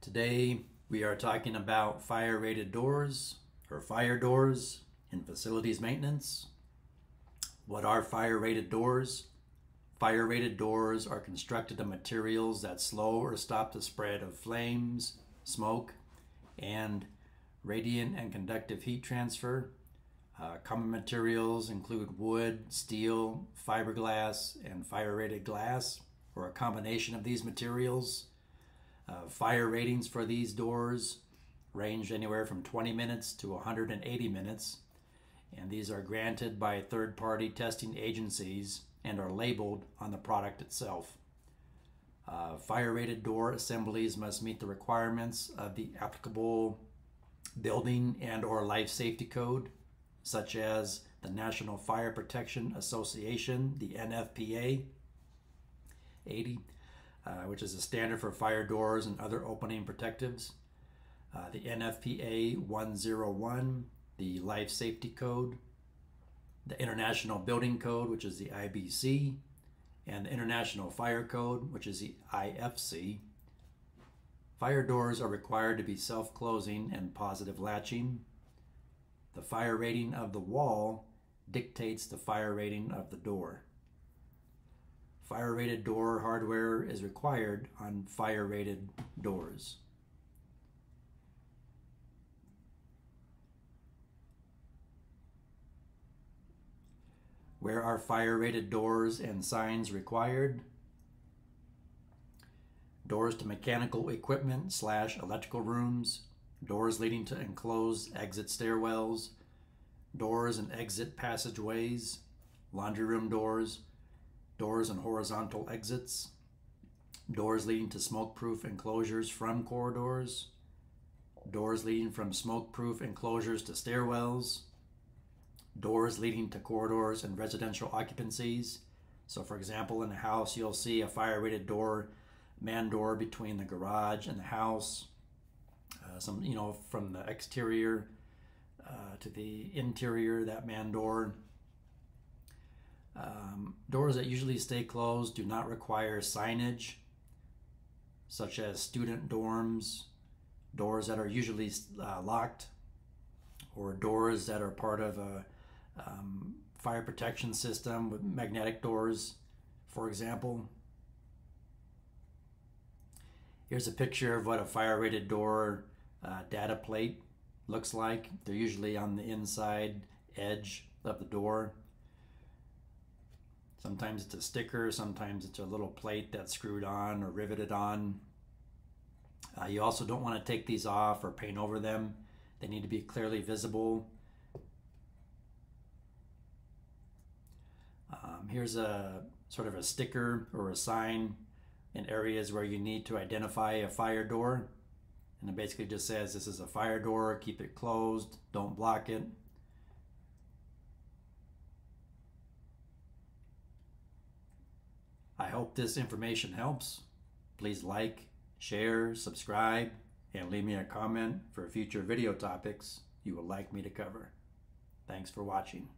Today we are talking about fire-rated doors or fire doors in facilities maintenance. What are fire-rated doors? Fire-rated doors are constructed of materials that slow or stop the spread of flames, smoke, and radiant and conductive heat transfer. Common materials include wood, steel, fiberglass, and fire-rated glass, or a combination of these materials. Fire ratings for these doors range anywhere from 20 minutes to 180 minutes, and these are granted by third-party testing agencies and are labeled on the product itself. Fire-rated door assemblies must meet the requirements of the applicable building and/or life safety code, such as the National Fire Protection Association, the NFPA 80, which is a standard for fire doors and other opening protectives. The NFPA 101, the Life Safety Code, the International Building Code, which is the IBC, and the International Fire Code, which is the IFC. Fire doors are required to be self-closing and positive latching. The fire rating of the wall dictates the fire rating of the door. Fire-rated door hardware is required on fire-rated doors. Where are fire-rated doors and signs required? Doors to mechanical equipment / electrical rooms, doors leading to enclosed exit stairwells, doors and exit passageways, laundry room doors, doors and horizontal exits, doors leading to smoke-proof enclosures from corridors, doors leading from smoke-proof enclosures to stairwells, doors leading to corridors and residential occupancies. So for example, in a house, you'll see a fire-rated door, man door between the garage and the house, from the exterior to the interior, that man door. Doors that usually stay closed do not require signage, such as student dorms, doors that are usually locked, or doors that are part of a fire protection system with magnetic doors, for example. Here's a picture of what a fire-rated door data plate looks like. They're usually on the inside edge of the door. Sometimes it's a sticker, sometimes it's a little plate that's screwed on or riveted on. You also don't want to take these off or paint over them. They need to be clearly visible. Here's a sort of a sticker or a sign in areas where you need to identify a fire door. And it basically just says, this is a fire door, keep it closed, don't block it. I hope this information helps. Please like, share, subscribe, and leave me a comment for future video topics you would like me to cover. Thanks for watching.